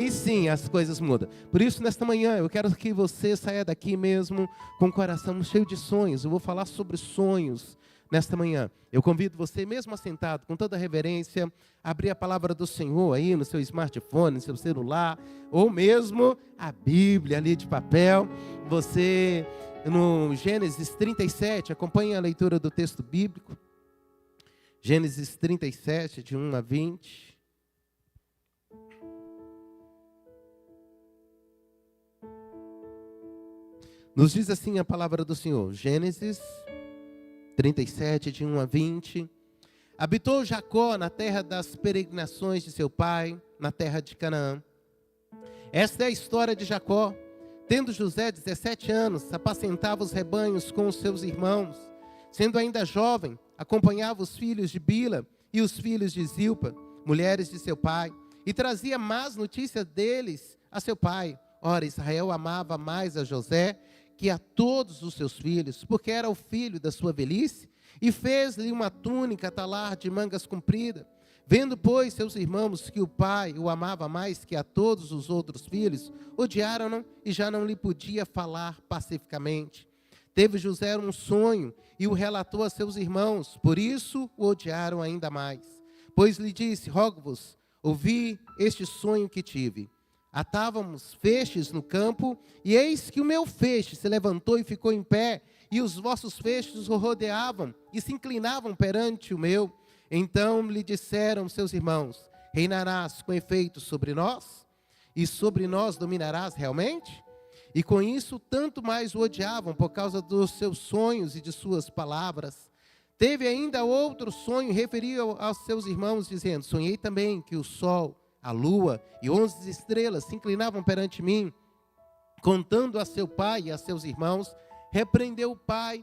E sim, as coisas mudam. Por isso, nesta manhã, eu quero que você saia daqui mesmo com o coração cheio de sonhos. Eu vou falar sobre sonhos nesta manhã. Eu convido você, mesmo assentado, com toda reverência, a abrir a palavra do Senhor aí no seu smartphone, no seu celular, ou mesmo a Bíblia ali de papel. Você, no Gênesis 37, acompanhe a leitura do texto bíblico. Gênesis 37, de 1 a 20. Nos diz assim a palavra do Senhor, Gênesis 37, de 1 a 20. Habitou Jacó na terra das peregrinações de seu pai, na terra de Canaã. Esta é a história de Jacó. Tendo José 17 anos, apacentava os rebanhos com os seus irmãos. Sendo ainda jovem, acompanhava os filhos de Bila e os filhos de Zilpa, mulheres de seu pai, e trazia más notícias deles a seu pai. Ora, Israel amava mais a José que a todos os seus filhos, porque era o filho da sua velhice, e fez-lhe uma túnica talar de mangas compridas. Vendo, pois, seus irmãos que o pai o amava mais que a todos os outros filhos, odiaram-no e já não lhe podia falar pacificamente. Teve José um sonho e o relatou a seus irmãos, por isso o odiaram ainda mais. Pois lhe disse, rogo-vos, ouvi este sonho que tive. Atávamos feixes no campo, e eis que o meu feixe se levantou e ficou em pé, e os vossos feixes o rodeavam, e se inclinavam perante o meu. Então lhe disseram seus irmãos, reinarás com efeito sobre nós? E sobre nós dominarás realmente? E com isso tanto mais o odiavam, por causa dos seus sonhos e de suas palavras. Teve ainda outro sonho, referiu aos seus irmãos, dizendo, sonhei também que o sol, a lua e 11 estrelas se inclinavam perante mim. Contando a seu pai e a seus irmãos, repreendeu o pai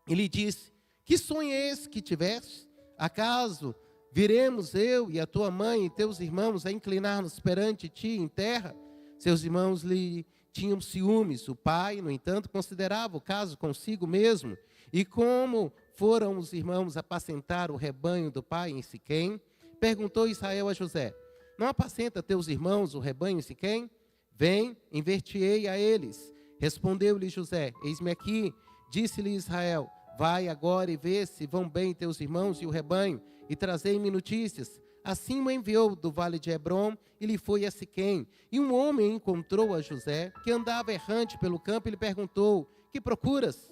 e lhe disse, que sonho é esse que tiveste? Acaso viremos eu e a tua mãe e teus irmãos a inclinar-nos perante ti em terra? Seus irmãos lhe tinham ciúmes. O pai, no entanto, considerava o caso consigo mesmo. E como foram os irmãos apacentar o rebanho do pai em Siquém, perguntou Israel a José, não apacenta teus irmãos o rebanho em Siquém? Vem, enver-te-ei a eles. Respondeu-lhe José, eis-me aqui. Disse-lhe Israel, vai agora e vê se vão bem teus irmãos e o rebanho, e trazei-me notícias. Assim o enviou do vale de Hebrom, e lhe foi a Siquém. E um homem encontrou a José, que andava errante pelo campo, e lhe perguntou, que procuras?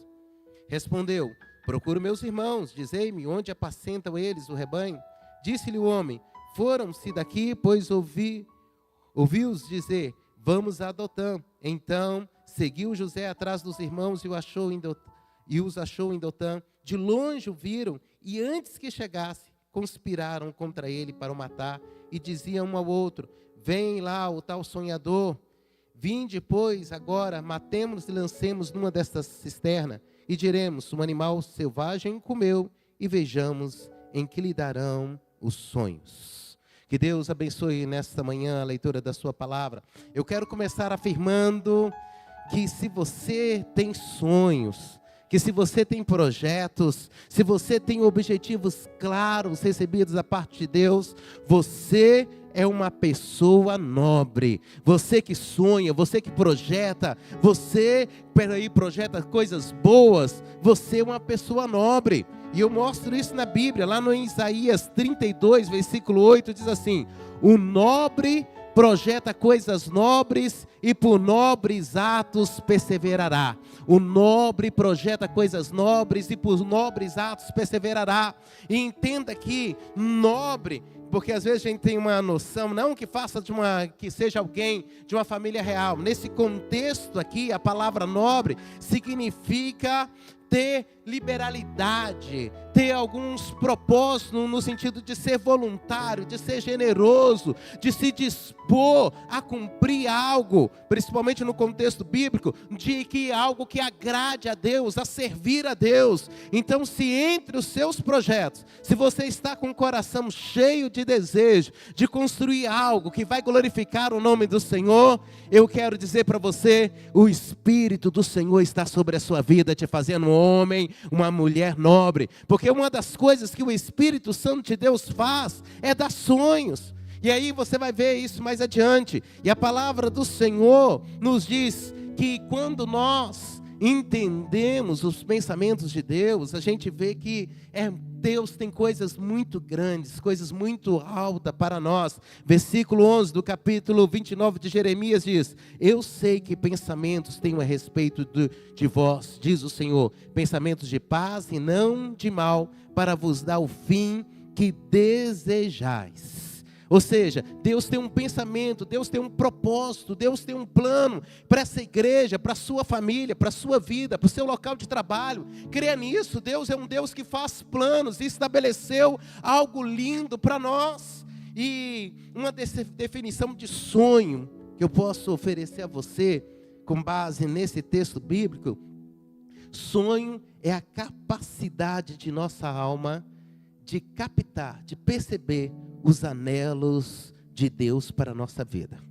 Respondeu, procuro meus irmãos, dizei-me, onde apacentam eles o rebanho? Disse-lhe o homem, foram-se daqui, pois ouvi-os dizer, vamos a Dotã. Então seguiu José atrás dos irmãos e os achou em Dotã. De longe o viram, e antes que chegasse, conspiraram contra ele para o matar, e diziam um ao outro, vem lá o tal sonhador, vinde, pois, agora, matemos e lancemos numa destas cisternas, e diremos, um animal selvagem comeu, e vejamos em que lhe darão os sonhos. Que Deus abençoe nesta manhã a leitura da sua palavra. Eu quero começar afirmando que se você tem sonhos, que se você tem projetos, se você tem objetivos claros recebidos da parte de Deus, você é uma pessoa nobre. Você que sonha, você que projeta, projeta coisas boas, você é uma pessoa nobre. E eu mostro isso na Bíblia, lá no Isaías 32, versículo 8, diz assim, o nobre projeta coisas nobres e por nobres atos perseverará. O nobre projeta coisas nobres e por nobres atos perseverará. E entenda que nobre, porque às vezes a gente tem uma noção, não que seja alguém de uma família real. Nesse contexto aqui, a palavra nobre significa ter liberalidade, ter alguns propósitos no sentido de ser voluntário, de ser generoso, de se dispor a cumprir algo, principalmente no contexto bíblico, de que algo que agrade a Deus, a servir a Deus. Então, se entre os seus projetos, se você está com o coração cheio de desejo de construir algo que vai glorificar o nome do Senhor, eu quero dizer para você, o Espírito do Senhor está sobre a sua vida, te fazendo um homem, uma mulher nobre, porque uma das coisas que o Espírito Santo de Deus faz é dar sonhos. E aí você vai ver isso mais adiante. E a palavra do Senhor nos diz que quando nós entendemos os pensamentos de Deus, a gente vê que Deus tem coisas muito grandes, coisas muito altas para nós. Versículo 11 do capítulo 29 de Jeremias diz: eu sei que pensamentos tenho a respeito de vós, diz o Senhor, pensamentos de paz e não de mal, para vos dar o fim que desejais. Ou seja, Deus tem um pensamento, Deus tem um propósito, Deus tem um plano para essa igreja, para a sua família, para a sua vida, para o seu local de trabalho. Creia nisso, Deus é um Deus que faz planos e estabeleceu algo lindo para nós. E uma definição de sonho que eu posso oferecer a você, com base nesse texto bíblico: sonho é a capacidade de nossa alma de captar, de perceber os anelos de Deus para a nossa vida.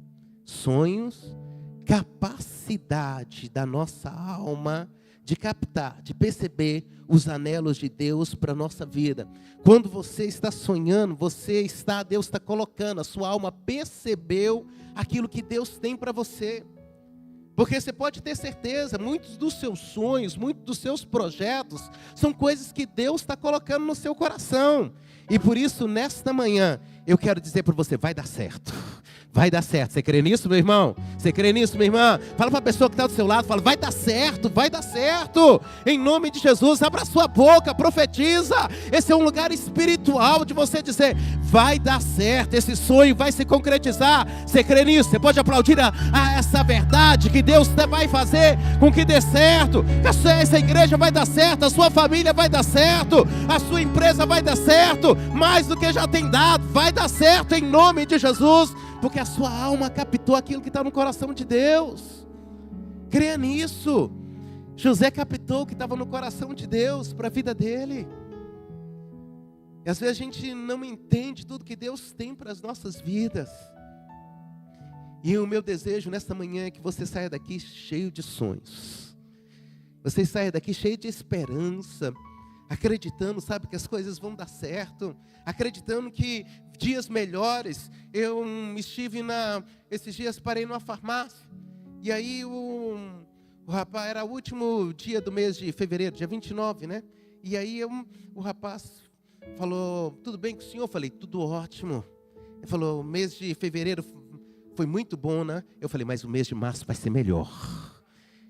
Sonhos, capacidade da nossa alma de captar, de perceber os anelos de Deus para a nossa vida. Quando você está sonhando, Deus está colocando, a sua alma percebeu aquilo que Deus tem para você. Porque você pode ter certeza, muitos dos seus sonhos, muitos dos seus projetos, são coisas que Deus está colocando no seu coração. E por isso, nesta manhã, eu quero dizer para você: vai dar certo. Vai dar certo. Você crê nisso, meu irmão? Você crê nisso, minha irmã? Fala para a pessoa que está do seu lado, fala: vai dar certo, vai dar certo. Em nome de Jesus, abra sua boca, profetiza. Esse é um lugar espiritual de você dizer: vai dar certo, esse sonho vai se concretizar. Você crê nisso? Você pode aplaudir a essa verdade, que Deus vai fazer com que dê certo, que essa igreja vai dar certo, a sua família vai dar certo, a sua empresa vai dar certo, mais do que já tem dado, vai dar certo em nome de Jesus. Porque a sua alma captou aquilo que está no coração de Deus. Creia nisso. José captou o que estava no coração de Deus para a vida dele. E às vezes a gente não entende tudo que Deus tem para as nossas vidas. E o meu desejo nesta manhã é que você saia daqui cheio de sonhos. Você saia daqui cheio de esperança, acreditando, sabe, que as coisas vão dar certo, acreditando que dias melhores. Eu estive esses dias, parei numa farmácia, e aí o rapaz, era o último dia do mês de fevereiro, dia 29, né? E aí o rapaz falou: tudo bem com o senhor? Eu falei: tudo ótimo. Ele falou: o mês de fevereiro foi muito bom, né? Eu falei: mas o mês de março vai ser melhor.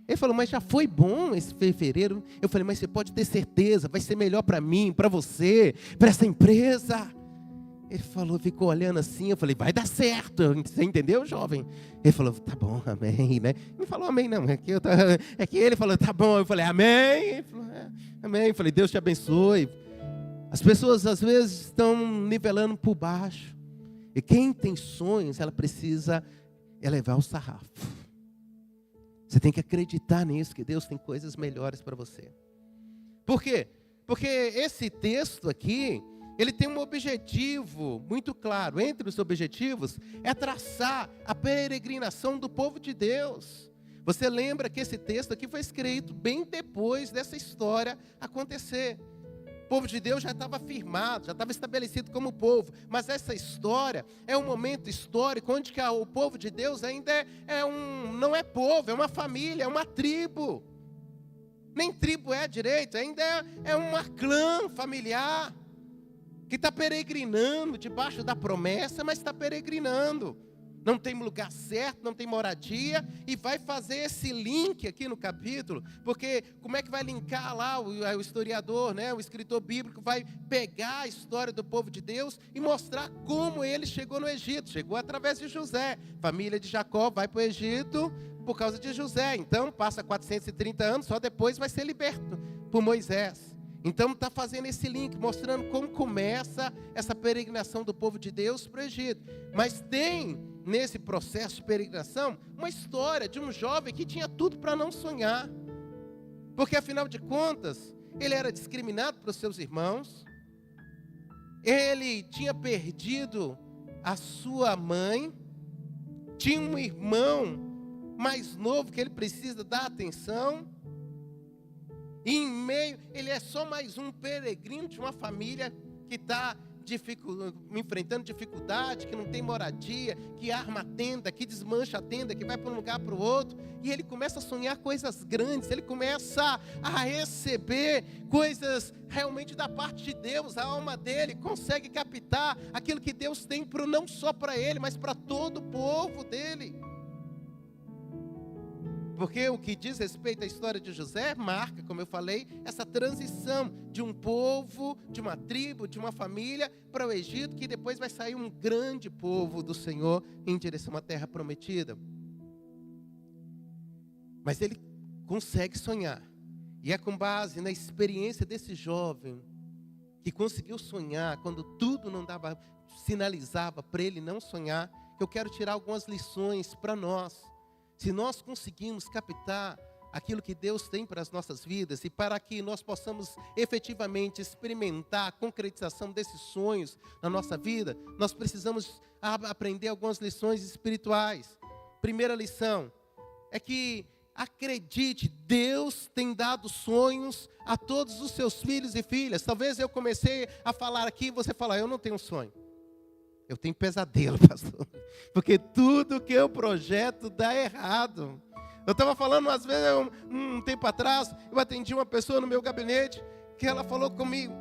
Ele falou: mas já foi bom esse fevereiro. Eu falei: mas você pode ter certeza, vai ser melhor para mim, para você, para essa empresa. Ele falou, ficou olhando assim. Eu falei: vai dar certo. Você entendeu, jovem? Ele falou: tá bom, amém, né? Não falou amém não, é que ele falou: tá bom. Eu falei: amém. Ele falou: amém. Eu falei: Deus te abençoe. As pessoas às vezes estão nivelando por baixo, e quem tem sonhos, ela precisa elevar o sarrafo. Você tem que acreditar nisso, que Deus tem coisas melhores para você. Por quê? Porque esse texto aqui, ele tem um objetivo muito claro. Entre os objetivos é traçar a peregrinação do povo de Deus. Você lembra que esse texto aqui foi escrito bem depois dessa história acontecer. O povo de Deus já estava firmado, já estava estabelecido como povo. Mas essa história é um momento histórico onde que o povo de Deus ainda não é povo, é uma família, é uma tribo. Nem tribo é direito, ainda é uma clã familiar que está peregrinando debaixo da promessa, mas está peregrinando. Não tem lugar certo, não tem moradia, e vai fazer esse link aqui no capítulo, porque como é que vai linkar lá o historiador, né, o escritor bíblico vai pegar a história do povo de Deus e mostrar como ele chegou no Egito. Chegou através de José, família de Jacó vai para o Egito por causa de José, então passa 430 anos, só depois vai ser liberto por Moisés. Então está fazendo esse link, mostrando como começa essa peregrinação do povo de Deus para o Egito. Mas tem nesse processo de peregrinação uma história de um jovem que tinha tudo para não sonhar. Porque afinal de contas, ele era discriminado pelos seus irmãos. Ele tinha perdido a sua mãe. Tinha um irmão mais novo que ele precisa dar atenção. E em meio, ele é só mais um peregrino de uma família que está enfrentando dificuldade, que não tem moradia, que arma a tenda, que desmancha a tenda, que vai para um lugar para o outro. E ele começa a sonhar coisas grandes, ele começa a receber coisas realmente da parte de Deus. A alma dele consegue captar aquilo que Deus tem não só para ele, mas para todo o povo dele. Porque o que diz respeito à história de José marca, como eu falei, essa transição de um povo, de uma tribo, de uma família para o Egito, que depois vai sair um grande povo do Senhor em direção à terra prometida. Mas ele consegue sonhar. E é com base na experiência desse jovem que conseguiu sonhar quando tudo não dava, sinalizava para ele não sonhar, que eu quero tirar algumas lições para nós. Se nós conseguimos captar aquilo que Deus tem para as nossas vidas e para que nós possamos efetivamente experimentar a concretização desses sonhos na nossa vida, nós precisamos aprender algumas lições espirituais. Primeira lição é que acredite, Deus tem dado sonhos a todos os seus filhos e filhas. Talvez eu comecei a falar aqui e você falar, eu não tenho sonho. Eu tenho pesadelo, pastor, porque tudo que eu projeto dá errado. Eu estava falando, às vezes, um tempo atrás, eu atendi uma pessoa no meu gabinete, que ela falou comigo,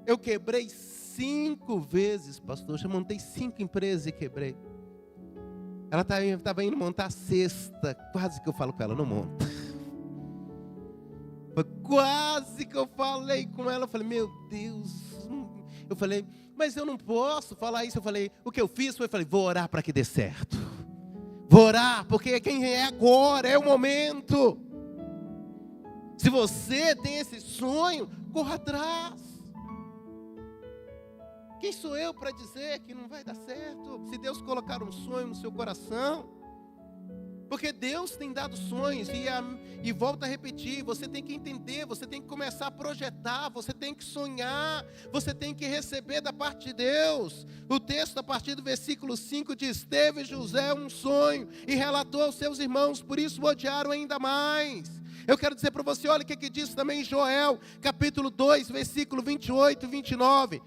eu quebrei 5 vezes, pastor, eu já montei 5 empresas e quebrei. Ela estava indo montar a 6ª, quase que eu falo com ela, não monta. Foi quase que eu falei com ela, eu falei, meu Deus, eu falei, mas eu não posso falar isso. Eu falei, o que eu fiz foi, vou orar para que dê certo. Vou orar, porque quem é agora, é o momento. Se você tem esse sonho, corra atrás. Quem sou eu para dizer que não vai dar certo? Se Deus colocar um sonho no seu coração. Porque Deus tem dado sonhos e volta a repetir, você tem que entender, você tem que começar a projetar, você tem que sonhar, você tem que receber da parte de Deus. O texto a partir do versículo 5 diz, teve José um sonho e relatou aos seus irmãos, por isso o odiaram ainda mais. Eu quero dizer para você, olha o que diz também em Joel, capítulo 2, versículo 28 e 29.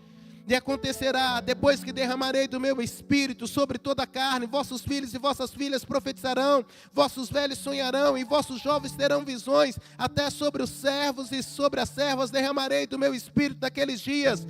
E acontecerá, depois que derramarei do meu espírito sobre toda a carne, vossos filhos e vossas filhas profetizarão, vossos velhos sonharão e vossos jovens terão visões, até sobre os servos e sobre as servas derramarei do meu espírito naqueles dias.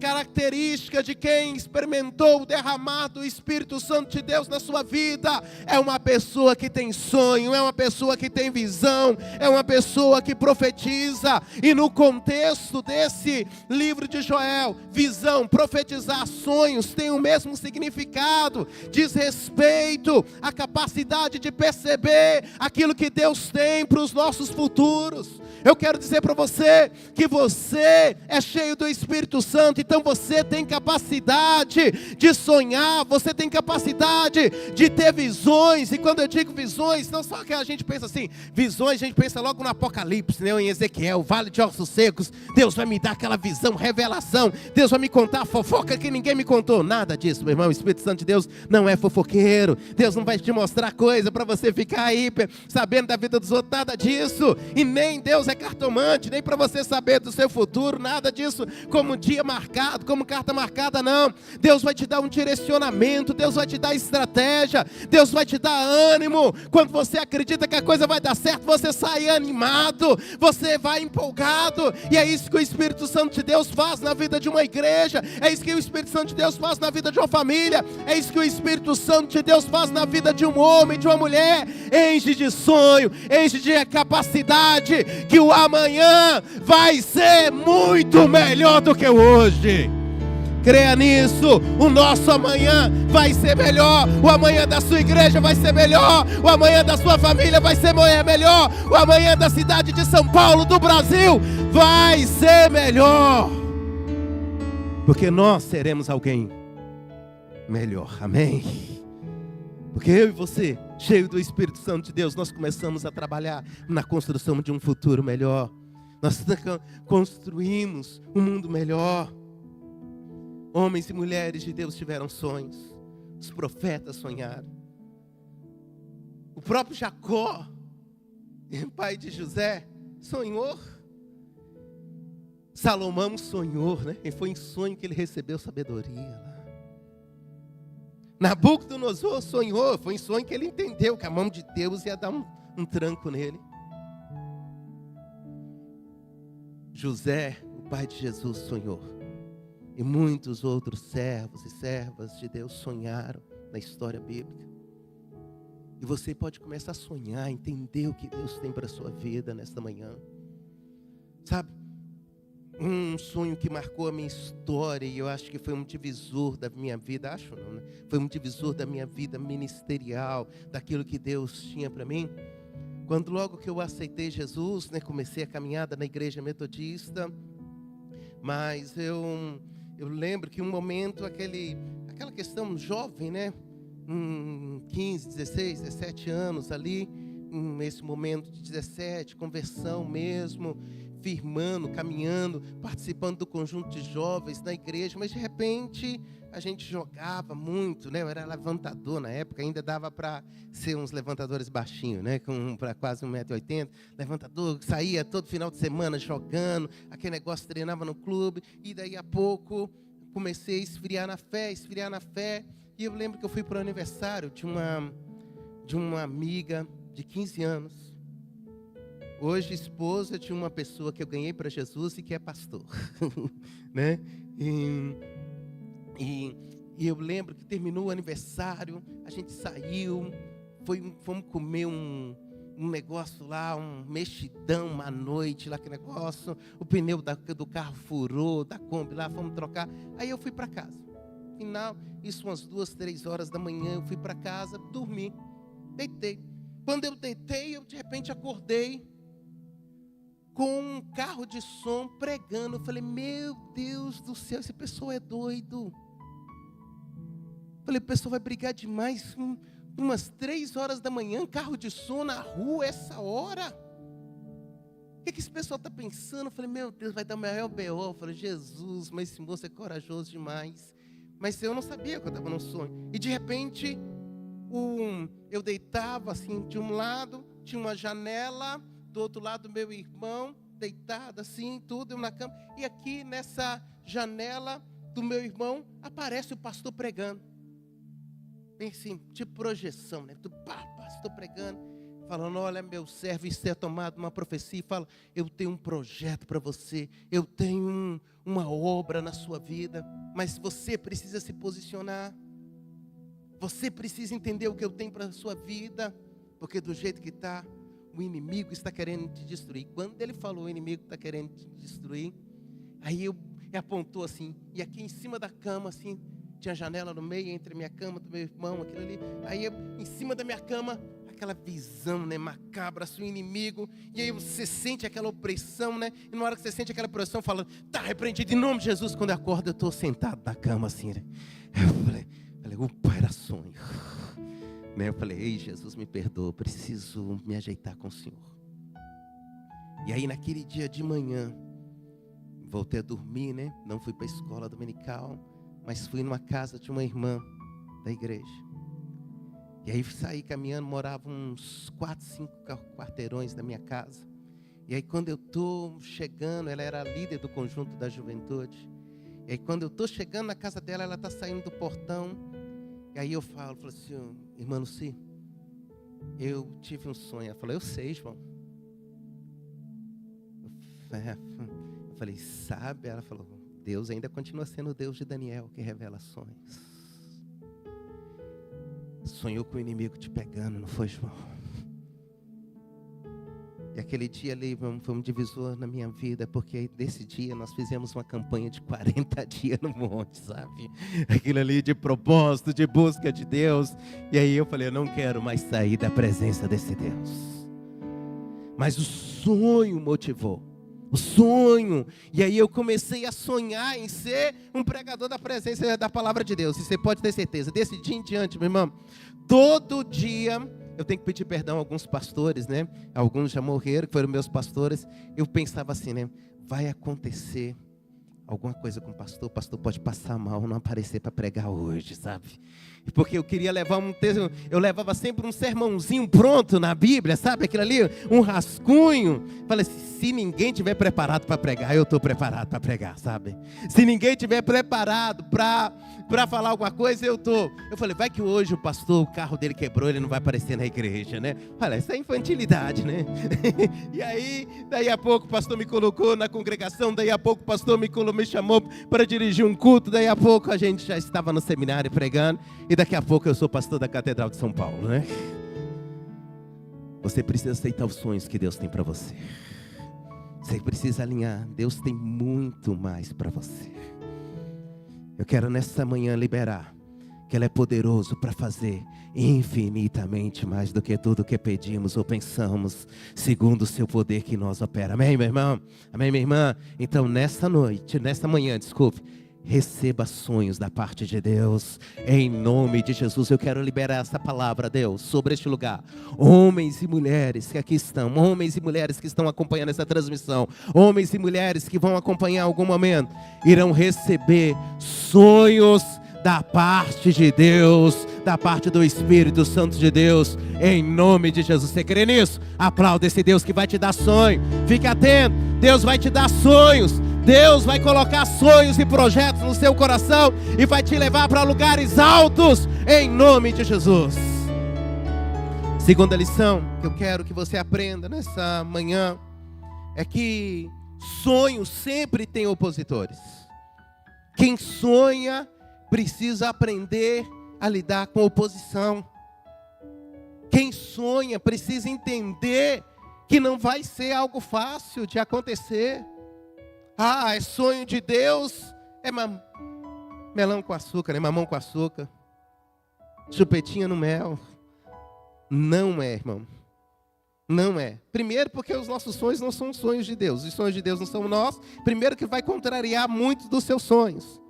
Característica de quem experimentou o derramar do Espírito Santo de Deus na sua vida é uma pessoa que tem sonho, é uma pessoa que tem visão, é uma pessoa que profetiza. E no contexto desse livro de Joel, visão, profetizar, sonhos tem o mesmo significado, diz respeito à capacidade de perceber aquilo que Deus tem para os nossos futuros. Eu quero dizer para você que você é cheio do Espírito Santo, então você tem capacidade de sonhar, você tem capacidade de ter visões. E quando eu digo visões, não só que a gente pensa assim, visões a gente pensa logo no Apocalipse, né? Em Ezequiel, Vale de Ossos Secos, Deus vai me dar aquela visão, revelação, Deus vai me contar a fofoca que ninguém me contou. Nada disso, meu irmão, o Espírito Santo de Deus não é fofoqueiro, Deus não vai te mostrar coisa para você ficar aí sabendo da vida dos outros, nada disso. E nem Deus é cartomante, nem para você saber do seu futuro, nada disso como dia marcado, como carta marcada, não. Deus vai te dar um direcionamento, Deus vai te dar estratégia, Deus vai te dar ânimo. Quando você acredita que a coisa vai dar certo, você sai animado, você vai empolgado, e é isso que o Espírito Santo de Deus faz na vida de uma igreja, é isso que o Espírito Santo de Deus faz na vida de uma família, é isso que o Espírito Santo de Deus faz na vida de um homem, de uma mulher. Enche de sonho, enche de capacidade, que o amanhã vai ser muito melhor do que o hoje. Creia nisso, o nosso amanhã vai ser melhor, o amanhã da sua igreja vai ser melhor, o amanhã da sua família vai ser melhor, o amanhã da cidade de São Paulo, do Brasil, vai ser melhor, porque nós seremos alguém melhor, amém? Porque eu e você, cheio do Espírito Santo de Deus, nós começamos a trabalhar na construção de um futuro melhor. Nós construímos um mundo melhor. Homens e mulheres de Deus tiveram sonhos. Os profetas sonharam. O próprio Jacó, pai de José, sonhou. Salomão sonhou, né? E foi em sonho que ele recebeu sabedoria. Nabucodonosor sonhou, foi em sonho que ele entendeu que a mão de Deus ia dar um tranco nele. José, o pai de Jesus, sonhou. E muitos outros servos e servas de Deus sonharam na história bíblica. E você pode começar a sonhar, entender o que Deus tem para a sua vida nesta manhã. Sabe, um sonho que marcou a minha história, e eu acho que foi um divisor da minha vida, acho não, né? Foi um divisor da minha vida ministerial, daquilo que Deus tinha para mim. Quando logo que eu aceitei Jesus, né, comecei a caminhada na igreja metodista, mas eu lembro que um momento, aquela questão jovem, né, 15, 16, 17 anos ali, nesse momento de 17, conversão mesmo, firmando, caminhando, participando do conjunto de jovens na igreja, mas de repente a gente jogava muito, né? Eu era levantador na época, ainda dava para ser uns levantadores baixinhos, né? Para quase 1,80 m, levantador, saía todo final de semana jogando, aquele negócio, treinava no clube, e daí a pouco comecei a esfriar na fé, e eu lembro que eu fui para o aniversário de uma amiga de 15 anos, hoje esposa de uma pessoa que eu ganhei para Jesus e que é pastor, né? E eu lembro que terminou o aniversário, a gente saiu, fomos comer um negócio lá, um mexidão, uma noite lá, que negócio, o pneu do carro furou, da Kombi lá, fomos trocar, aí eu fui para casa. Final, isso umas 2, 3 horas da manhã, eu fui para casa, dormi, deitei. Quando eu deitei, eu de repente acordei com um carro de som pregando. Eu falei, meu Deus do céu, esse pessoal é doido. Falei, o pessoal vai brigar demais, umas 3 horas da manhã, carro de som na rua, essa hora. O que esse pessoal está pensando? Eu falei, meu Deus, vai dar o maior B.O. Eu falei, Jesus, mas esse moço é corajoso demais. Mas eu não sabia que eu estava num sonho. E de repente, eu deitava assim, de um lado, tinha uma janela, do outro lado meu irmão, deitado assim, tudo, eu na cama. E aqui nessa janela do meu irmão, aparece o pastor pregando. Bem assim, tipo projeção, né? Pastor pregando, falando, olha meu servo, isso é tomado uma profecia, e fala, eu tenho um projeto para você, eu tenho uma obra na sua vida, mas você precisa se posicionar, você precisa entender o que eu tenho para a sua vida, porque do jeito que está, o inimigo está querendo te destruir. Quando ele falou, o inimigo está querendo te destruir, aí ele apontou assim, e aqui em cima da cama, assim, tinha janela no meio, entre a minha cama, do meu irmão, aquilo ali, aí em cima da minha cama, aquela visão, né, macabra, assim, o inimigo, e aí você sente aquela opressão, né, e na hora que você sente aquela opressão, fala, tá repreendido em nome de Jesus. Quando eu acordo, eu estou sentado na cama, assim, né? Eu falei, opa, era sonho. Eu falei, ei, Jesus, me perdoa, preciso me ajeitar com o Senhor. E aí, naquele dia de manhã, voltei a dormir, né? Não fui para a escola dominical, mas fui numa casa de uma irmã da igreja. E aí saí caminhando, morava uns 4, 5 quarteirões da minha casa. E aí quando eu estou chegando, ela era a líder do conjunto da juventude. E aí quando eu estou chegando na casa dela, ela está saindo do portão. E aí eu falo assim, irmã Lucy, eu tive um sonho. Ela falou, eu sei, João. Eu falei, sabe? Ela falou, Deus ainda continua sendo o Deus de Daniel, que revela sonhos. Sonhou com o inimigo te pegando, não foi, João? E aquele dia ali foi um divisor na minha vida, porque desse dia nós fizemos uma campanha de 40 dias no monte, sabe? Aquilo ali de propósito, de busca de Deus. E aí eu falei, eu não quero mais sair da presença desse Deus. Mas o sonho motivou. O sonho. E aí eu comecei a sonhar em ser um pregador da presença da palavra de Deus. E você pode ter certeza, desse dia em diante, meu irmão, todo dia, eu tenho que pedir perdão a alguns pastores, né? Alguns já morreram, que foram meus pastores. Eu pensava assim, né? Vai acontecer alguma coisa com o pastor pode passar mal, não aparecer para pregar hoje, sabe? Porque eu queria levar eu levava sempre um sermãozinho pronto na Bíblia, sabe? Aquilo ali, um rascunho. Falei assim, se ninguém tiver preparado para pregar, eu estou preparado para pregar, sabe? Se ninguém tiver preparado para falar alguma coisa, eu estou. Eu falei, vai que hoje o pastor, o carro dele quebrou, ele não vai aparecer na igreja, né? Olha, isso é infantilidade, né? E aí, daí a pouco o pastor me colocou na congregação, daí a pouco o pastor me chamou para dirigir um culto, daí a pouco a gente já estava no seminário pregando, e daqui a pouco eu sou pastor da Catedral de São Paulo, né? Você precisa aceitar os sonhos que Deus tem para você. Você precisa alinhar. Deus tem muito mais para você. Eu quero nessa manhã liberar que Ele é poderoso para fazer infinitamente mais do que tudo que pedimos ou pensamos, segundo o seu poder que nós opera. Amém, meu irmão? Amém, minha irmã? Então, nessa manhã, receba sonhos da parte de Deus, em nome de Jesus. Eu quero liberar essa palavra, Deus, sobre este lugar. Homens e mulheres que aqui estão, homens e mulheres que estão acompanhando essa transmissão, homens e mulheres que vão acompanhar em algum momento, irão receber sonhos da parte de Deus, da parte do Espírito Santo de Deus, em nome de Jesus. Você crê nisso? Aplauda esse Deus que vai te dar sonho. Fique atento, Deus vai te dar sonhos. Deus vai colocar sonhos e projetos no seu coração e vai te levar para lugares altos, em nome de Jesus. Segunda lição que eu quero que você aprenda nessa manhã é que sonhos sempre têm opositores. Quem sonha precisa aprender a lidar com oposição. Quem sonha precisa entender que não vai ser algo fácil de acontecer. É sonho de Deus, é melão com açúcar, né? Mamão com açúcar, chupetinha no mel. Não é, irmão. Não é. Primeiro porque os nossos sonhos não são sonhos de Deus. Os sonhos de Deus não são nossos. Primeiro que vai contrariar muitos dos seus sonhos.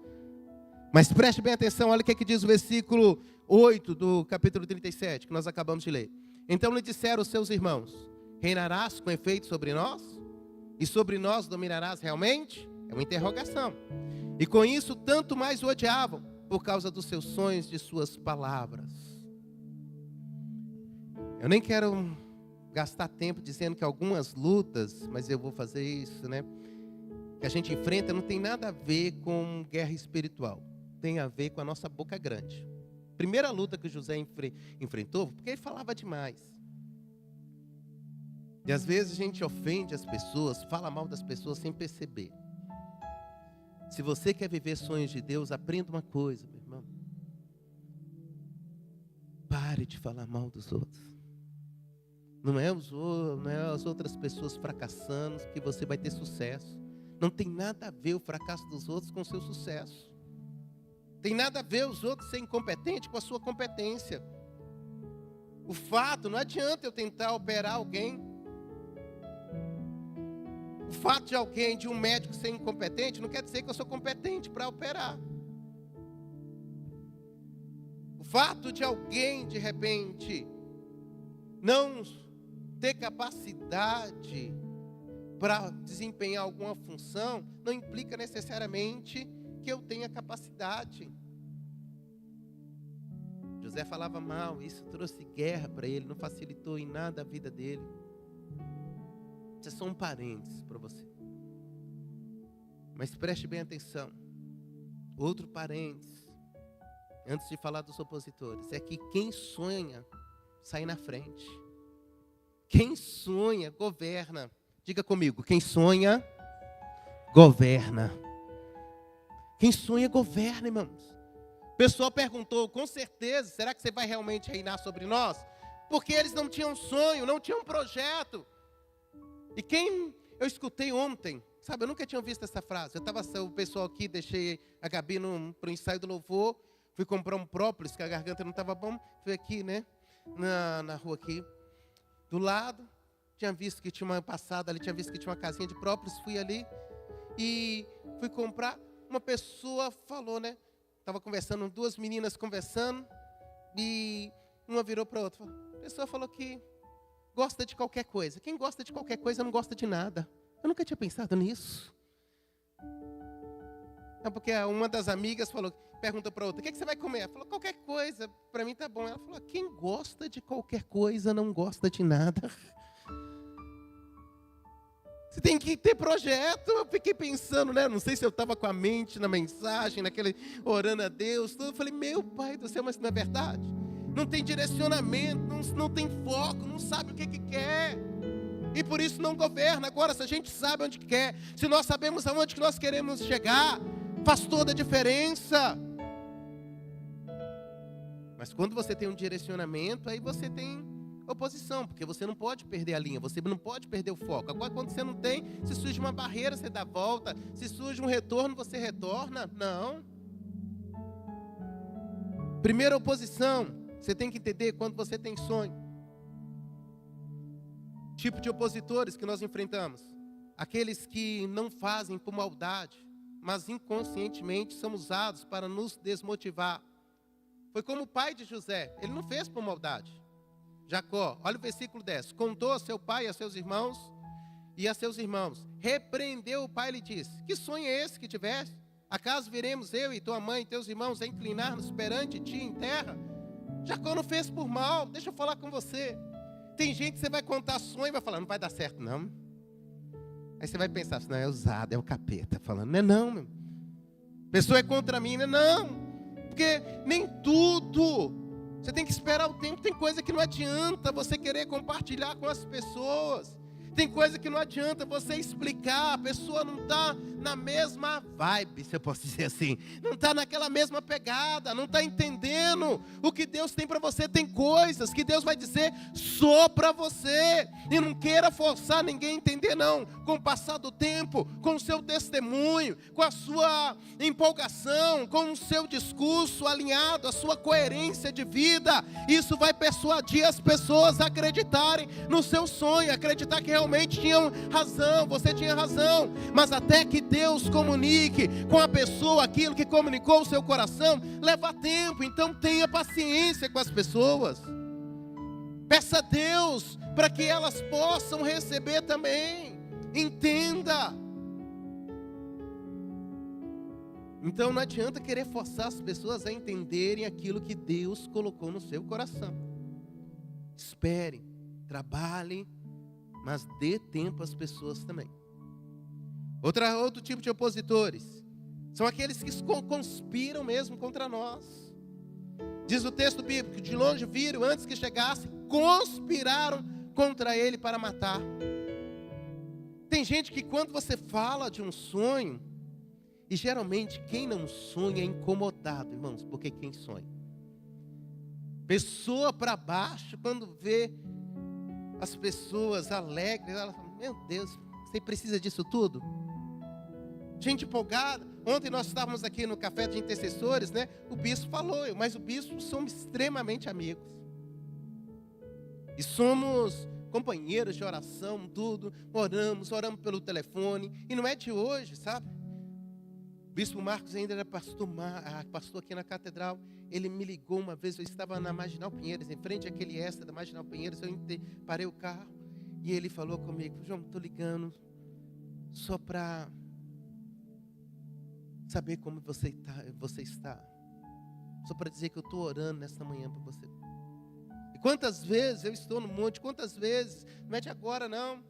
Mas preste bem atenção, olha o que diz o versículo 8 do capítulo 37, que nós acabamos de ler. Então lhe disseram os seus irmãos: reinarás com efeito sobre nós? E sobre nós dominarás realmente? É uma interrogação. E com isso tanto mais o odiavam, por causa dos seus sonhos, de suas palavras. Eu nem quero gastar tempo dizendo que algumas lutas, mas eu vou fazer isso, né? Que a gente enfrenta não tem nada a ver com guerra espiritual. Tem a ver com a nossa boca grande. Primeira luta que José enfrentou, porque ele falava demais. E às vezes a gente ofende as pessoas, fala mal das pessoas sem perceber. Se você quer viver sonhos de Deus, aprenda uma coisa, meu irmão. Pare de falar mal dos outros. Não é as outras pessoas fracassando que você vai ter sucesso. Não tem nada a ver o fracasso dos outros com o seu sucesso. Tem nada a ver os outros serem incompetentes com a sua competência. O fato, não adianta eu tentar operar alguém. O fato de um médico ser incompetente, não quer dizer que eu sou competente para operar. O fato de alguém, de repente, não ter capacidade para desempenhar alguma função, não implica necessariamente que eu tenha capacidade. José falava mal, isso trouxe guerra para ele, não facilitou em nada a vida dele. Isso é só um parênteses para você. Mas preste bem atenção. Outro parênteses, antes de falar dos opositores, é que quem sonha, sai na frente. Quem sonha, governa. Diga comigo, quem sonha, governa. Quem sonha, governa, irmãos. O pessoal perguntou, com certeza, será que você vai realmente reinar sobre nós? Porque eles não tinham sonho, não tinham projeto. E quem eu escutei ontem, sabe, eu nunca tinha visto essa frase. O pessoal aqui, deixei a Gabi para o ensaio do louvor, fui comprar um própolis, que a garganta não estava bom, fui aqui, né, na rua aqui, do lado, tinha visto que tinha uma passada ali, tinha visto que tinha uma casinha de própolis, fui ali e fui comprar. Uma pessoa falou, né, estava conversando, duas meninas conversando, e uma virou para a outra. A pessoa falou que gosta de qualquer coisa. Quem gosta de qualquer coisa não gosta de nada. Eu nunca tinha pensado nisso. Não, porque uma das amigas perguntou para outra, o que você vai comer? Ela falou, qualquer coisa, para mim tá bom. Ela falou, quem gosta de qualquer coisa não gosta de nada. Você tem que ter projeto. Eu fiquei pensando, né? Não sei se eu estava com a mente na mensagem, naquele orando a Deus, tudo. Eu falei, meu Pai do céu, mas não é verdade? Não tem direcionamento, não tem foco, não sabe o que quer. E por isso não governa. Agora, se a gente sabe onde quer, se nós sabemos aonde que nós queremos chegar, faz toda a diferença. Mas quando você tem um direcionamento, aí você tem oposição, porque você não pode perder a linha, você não pode perder o foco. Agora, quando você não tem, se surge uma barreira, você dá a volta. Se surge um retorno, você retorna. Não. Primeira oposição, você tem que entender quando você tem sonho. Tipo de opositores que nós enfrentamos. Aqueles que não fazem por maldade, mas inconscientemente são usados para nos desmotivar. Foi como o pai de José, ele não fez por maldade. Jacó, olha o versículo 10. Contou a seu pai e a seus irmãos, repreendeu o pai e lhe disse, que sonho é esse que tiveste? Acaso viremos eu e tua mãe e teus irmãos a inclinar-nos perante ti em terra? Jacó não fez por mal, deixa eu falar com você. Tem gente que você vai contar sonho e vai falar, não vai dar certo não. Aí você vai pensar, não, é usado, é o capeta falando, não é não, meu. Pessoa é contra mim, não é não. Porque nem tudo, você tem que esperar o tempo, tem coisa que não adianta você querer compartilhar com as pessoas. Tem coisa que não adianta você explicar, a pessoa não está na mesma vibe, se eu posso dizer assim. Não está naquela mesma pegada, não está entendendo o que Deus tem para você. Tem coisas que Deus vai dizer só para você. E não queira forçar ninguém a entender não. Com o passar do tempo, com o seu testemunho, com a sua empolgação, com o seu discurso alinhado, a sua coerência de vida. Isso vai persuadir as pessoas a acreditarem no seu sonho, acreditar que realmente tinham razão, você tinha razão, mas até que Deus comunique com a pessoa aquilo que comunicou o seu coração, leva tempo. Então tenha paciência com as pessoas, peça a Deus para que elas possam receber também, entenda. Então não adianta querer forçar as pessoas a entenderem aquilo que Deus colocou no seu coração. Espere, trabalhe, mas dê tempo às pessoas também. Outro tipo de opositores são aqueles que conspiram mesmo contra nós. Diz o texto bíblico, de longe viram, antes que chegasse, conspiraram contra ele para matar. Tem gente que quando você fala de um sonho, e geralmente quem não sonha é incomodado, irmãos, porque quem sonha? Pessoa para baixo, quando vê as pessoas alegres, ela fala, meu Deus, você precisa disso tudo? Gente empolgada. Ontem nós estávamos aqui no café de intercessores, né? O bispo falou, mas o bispo somos extremamente amigos. E somos companheiros de oração, tudo. Oramos pelo telefone. E não é de hoje, sabe? O bispo Marcos ainda era pastor aqui na catedral. Ele me ligou uma vez, eu estava na Marginal Pinheiros, em frente àquele extra da Marginal Pinheiros, eu parei o carro. E ele falou comigo, João, estou ligando só para saber como você está. Só para dizer que eu estou orando nesta manhã para você. E quantas vezes eu estou no monte, quantas vezes, não é de agora não.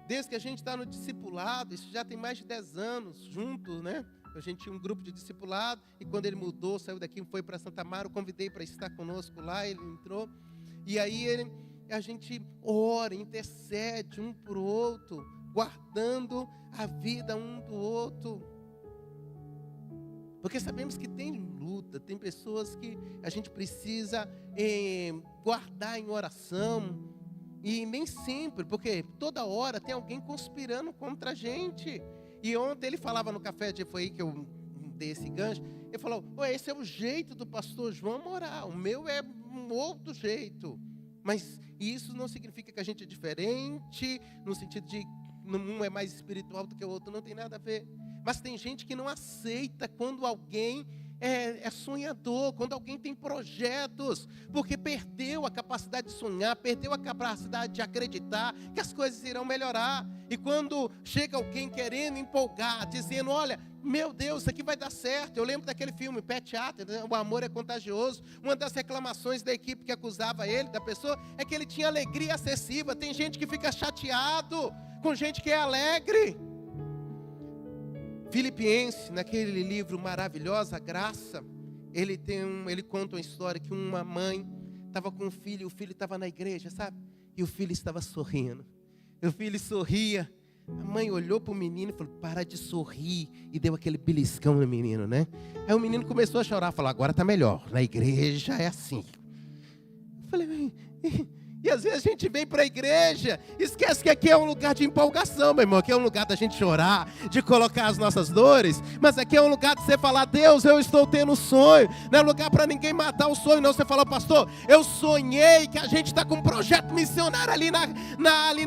Desde que a gente está no discipulado, isso já tem mais de 10 anos juntos, né? A gente tinha um grupo de discipulado, e quando ele mudou, saiu daqui e foi para Santa Mara, eu convidei para estar conosco lá, ele entrou. E aí a gente ora, intercede um por outro, guardando a vida um do outro. Porque sabemos que tem luta, tem pessoas que a gente precisa guardar em oração. E nem sempre, porque toda hora tem alguém conspirando contra a gente. E ontem ele falava no café, foi aí que eu dei esse gancho. Ele falou, esse é o jeito do pastor João orar, o meu é um outro jeito. Mas isso não significa que a gente é diferente, no sentido de um é mais espiritual do que o outro, não tem nada a ver. Mas tem gente que não aceita quando alguém é sonhador, quando alguém tem projetos, porque perdeu a capacidade de sonhar, perdeu a capacidade de acreditar que as coisas irão melhorar. E quando chega alguém querendo empolgar, dizendo, olha, meu Deus, isso aqui vai dar certo. Eu lembro daquele filme, Pet Theater, né? O Amor é Contagioso. Uma das reclamações da equipe que acusava ele, da pessoa, é que ele tinha alegria excessiva. Tem gente que fica chateado com gente que é alegre. Filipenses, naquele livro Maravilhosa Graça, ele conta uma história que uma mãe estava com um filho, e o filho estava na igreja, sabe? E o filho estava sorrindo. E o filho sorria. A mãe olhou para o menino e falou, para de sorrir. E deu aquele beliscão no menino, né? Aí o menino começou a chorar, falou, agora está melhor. Na igreja é assim. Eu falei, e às vezes a gente vem para a igreja, esquece que aqui é um lugar de empolgação, meu irmão. Aqui é um lugar da gente chorar, de colocar as nossas dores. Mas aqui é um lugar de você falar, Deus, eu estou tendo um sonho. Não é lugar para ninguém matar o sonho, não. Você fala, pastor, eu sonhei que a gente está com um projeto missionário ali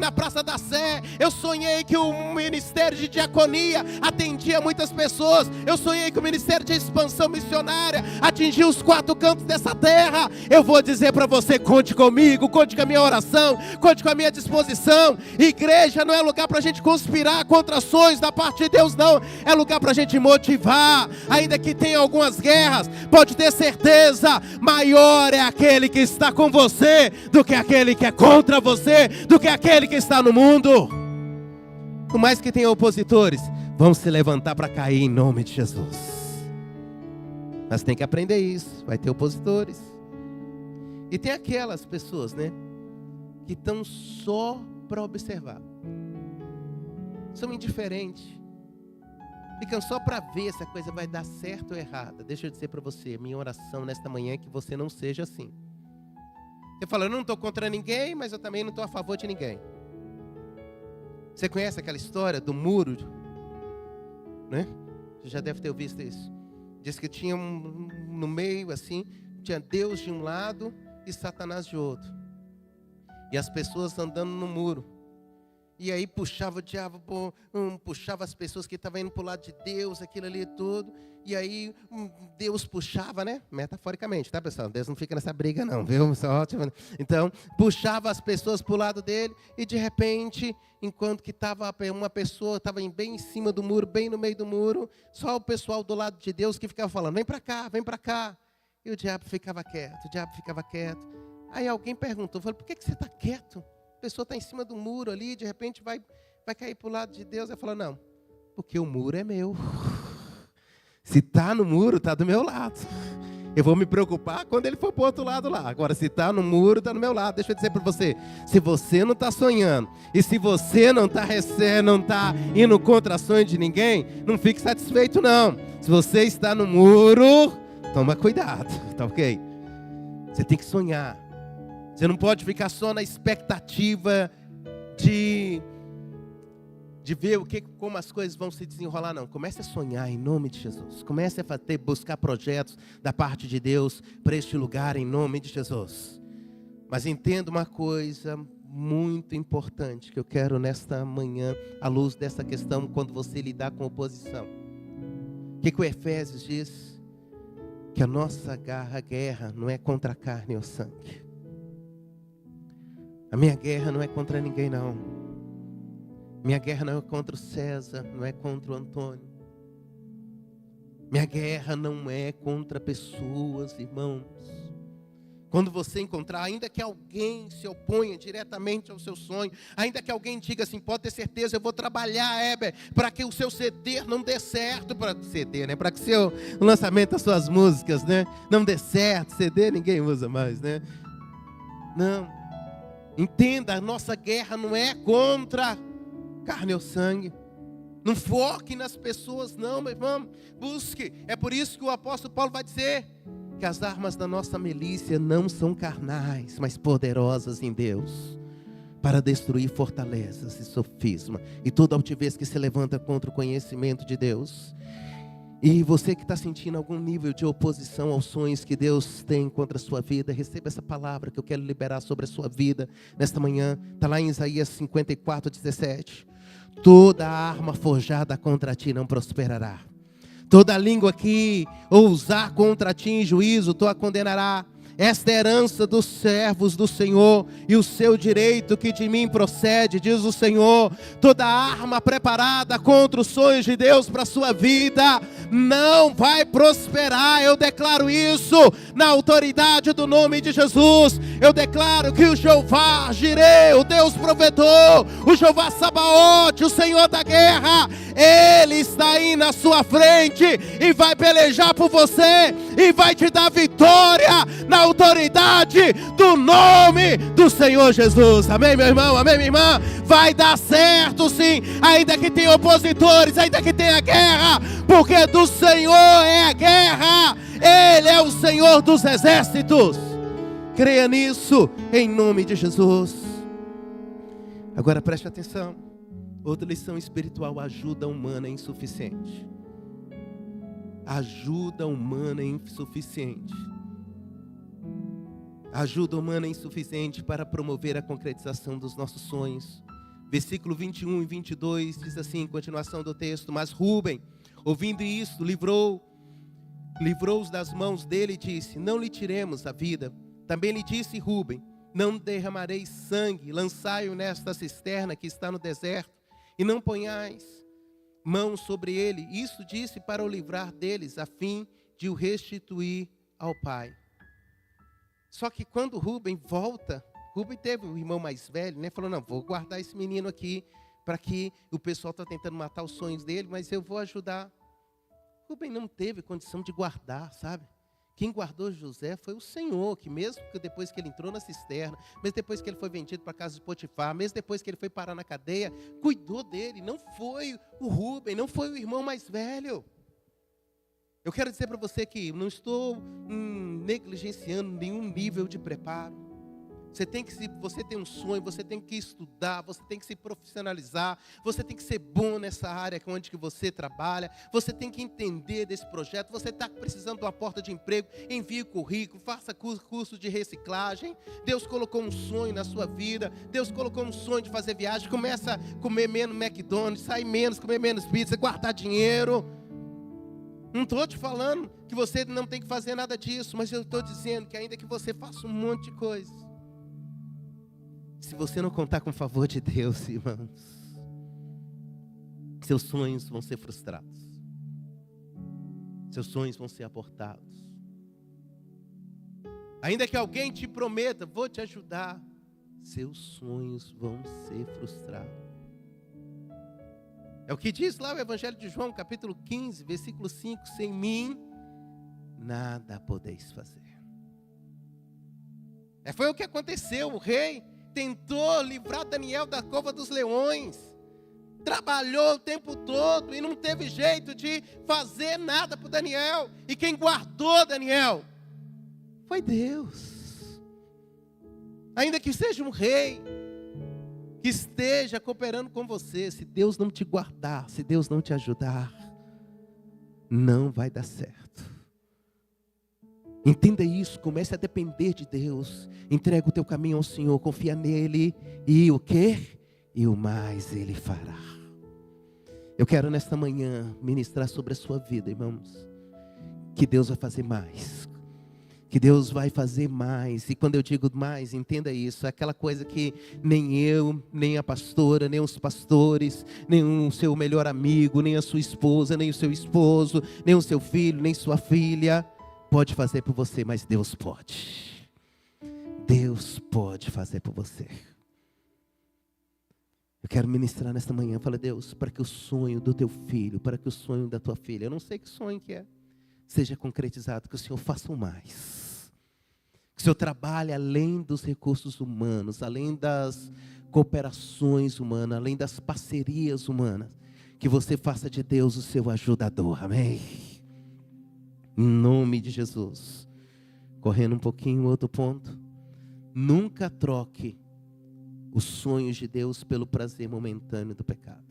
na Praça da Sé. Eu sonhei que o ministério de diaconia atendia muitas pessoas. Eu sonhei que o ministério de expansão missionária atingia os 4 cantos dessa terra. Eu vou dizer para você, conte comigo, conte com a minha oração, conte com a minha disposição. Igreja não é lugar para a gente conspirar contra ações da parte de Deus, não. É lugar para a gente motivar. Ainda que tenha algumas guerras, pode ter certeza, maior é aquele que está com você do que aquele que é contra você, do que aquele que está no mundo. Por mais que tenha opositores, vamos se levantar para cair em nome de Jesus. Mas tem que aprender isso. Vai ter opositores. E tem aquelas pessoas, né, que estão só para observar. São indiferentes. Ficam só para ver se a coisa vai dar certo ou errada. Deixa eu dizer para você, minha oração nesta manhã é que você não seja assim. Você fala, eu não estou contra ninguém, mas eu também não estou a favor de ninguém. Você conhece aquela história do muro? Né? Você já deve ter visto isso. Diz que tinha no meio assim, tinha Deus de um lado e Satanás de outro. E as pessoas andando no muro. E aí puxava o diabo, puxava as pessoas que estavam indo para o lado de Deus, aquilo ali tudo. E aí Deus puxava, né? Metaforicamente, tá, pessoal? Deus não fica nessa briga não, viu? Então, puxava as pessoas para o lado dele. E de repente, enquanto que uma pessoa estava bem em cima do muro, bem no meio do muro, só o pessoal do lado de Deus que ficava falando, vem para cá, vem para cá. E o diabo ficava quieto, o diabo ficava quieto. Aí alguém perguntou, falou, por que você está quieto? A pessoa está em cima do muro ali, de repente vai cair para o lado de Deus. Ele falou, não, porque o muro é meu. Se está no muro, está do meu lado. Eu vou me preocupar quando ele for para o outro lado lá. Agora, se está no muro, está do meu lado. Deixa eu dizer para você, se você não está sonhando, e se você não está indo contra sonho de ninguém, não fique satisfeito não. Se você está no muro, toma cuidado, tá ok? Você tem que sonhar. Você não pode ficar só na expectativa de ver como as coisas vão se desenrolar, não. Comece a sonhar em nome de Jesus. Comece a buscar projetos da parte de Deus para este lugar em nome de Jesus. Mas entenda uma coisa muito importante que eu quero nesta manhã, à luz dessa questão, quando você lidar com oposição. O que o Efésios diz? Que a nossa guerra não é contra a carne ou sangue. A minha guerra não é contra ninguém, não. Minha guerra não é contra o César, não é contra o Antônio. Minha guerra não é contra pessoas, irmãos. Quando você encontrar, ainda que alguém se oponha diretamente ao seu sonho, ainda que alguém diga assim, pode ter certeza, eu vou trabalhar, Heber, para que o seu CD não dê certo, para que o seu lançamento das suas músicas, né, não dê certo. CD ninguém usa mais, né? Não. Entenda, a nossa guerra não é contra carne ou sangue. Não foque nas pessoas, não, meu irmão. Busque. É por isso que o apóstolo Paulo vai dizer que as armas da nossa milícia não são carnais, mas poderosas em Deus, para destruir fortalezas e sofisma e toda altivez que se levanta contra o conhecimento de Deus. E você que está sentindo algum nível de oposição aos sonhos que Deus tem contra a sua vida, receba essa palavra que eu quero liberar sobre a sua vida nesta manhã. Está lá em Isaías 54:17. Toda arma forjada contra ti não prosperará. Toda língua que ousar contra ti em juízo, tu a condenará. Esta é a herança dos servos do Senhor e o seu direito que de mim procede, diz o Senhor. Toda arma preparada contra os sonhos de Deus para a sua vida não vai prosperar. Eu declaro isso na autoridade do nome de Jesus. Eu declaro que o Jeová Jireh, o Deus provedor, o Jeová Sabaote, o Senhor da guerra, Ele está aí na sua frente e vai pelejar por você e vai te dar vitória na autoridade do nome do Senhor Jesus. Amém, meu irmão? Amém, minha irmã? Vai dar certo sim, ainda que tenha opositores, ainda que tenha guerra, porque do Senhor é a guerra. Ele é o Senhor dos exércitos. Creia nisso, em nome de Jesus. Agora preste atenção. Outra lição espiritual: ajuda humana é insuficiente. Ajuda humana é insuficiente. Ajuda humana é insuficiente para promover a concretização dos nossos sonhos. Versículo 21 e 22 diz assim, em continuação do texto: mas Rúben, ouvindo isto, livrou-os das mãos dele e disse: não lhe tiremos a vida. Também lhe disse Rúben: não derramareis sangue, lançai-o nesta cisterna que está no deserto, e não ponhais mão sobre ele. Isso disse para o livrar deles, a fim de o restituir ao pai. Só que quando Rúben volta, Rúben teve um irmão mais velho, né? Falou: não, vou guardar esse menino aqui, para que o pessoal está tentando matar os sonhos dele, mas eu vou ajudar. Rúben não teve condição de guardar, sabe? Quem guardou José foi o Senhor, que mesmo que depois que ele entrou na cisterna, mesmo depois que ele foi vendido para a casa de Potifar, mesmo depois que ele foi parar na cadeia, cuidou dele. Não foi o Rúben, não foi o irmão mais velho. Eu quero dizer para você que não estou negligenciando nenhum nível de preparo. Você tem um sonho, você tem que estudar, você tem que se profissionalizar, você tem que ser bom nessa área onde que você trabalha, você tem que entender desse projeto. Você está precisando de uma porta de emprego, envie o currículo, faça curso de reciclagem. Deus colocou um sonho na sua vida, Deus colocou um sonho de fazer viagem. Começa a comer menos McDonald's, sair menos, comer menos pizza, guardar dinheiro. Não estou te falando que você não tem que fazer nada disso, mas eu estou dizendo que ainda que você faça um monte de coisa, se você não contar com o favor de Deus, irmãos, seus sonhos vão ser frustrados. Seus sonhos vão ser abortados. Ainda que alguém te prometa: vou te ajudar, seus sonhos vão ser frustrados. É o que diz lá o Evangelho de João, capítulo 15, versículo 5. Sem mim, nada podeis fazer. Foi o que aconteceu. O rei tentou livrar Daniel da cova dos leões. Trabalhou o tempo todo e não teve jeito de fazer nada para Daniel. E quem guardou Daniel foi Deus. Ainda que seja um rei que esteja cooperando com você, se Deus não te guardar, se Deus não te ajudar, não vai dar certo. Entenda isso, comece a depender de Deus. Entrega o teu caminho ao Senhor, confia nele. E o quê? E o mais Ele fará. Eu quero nesta manhã ministrar sobre a sua vida, irmãos, que Deus vai fazer mais. Que Deus vai fazer mais. E quando eu digo mais, entenda isso. É aquela coisa que nem eu, nem a pastora, nem os pastores, nem o seu melhor amigo, nem a sua esposa, nem o seu esposo, nem o seu filho, nem sua filha pode fazer por você, mas Deus pode. Deus pode fazer por você. Eu quero ministrar nesta manhã. Fala: Deus, para que o sonho do teu filho, para que o sonho da tua filha, eu não sei que sonho que é, seja concretizado, que o Senhor faça o mais. Que o Senhor trabalhe além dos recursos humanos, além das cooperações humanas, além das parcerias humanas. Que você faça de Deus o seu ajudador. Amém? Em nome de Jesus. Correndo um pouquinho, outro ponto. Nunca troque os sonhos de Deus pelo prazer momentâneo do pecado.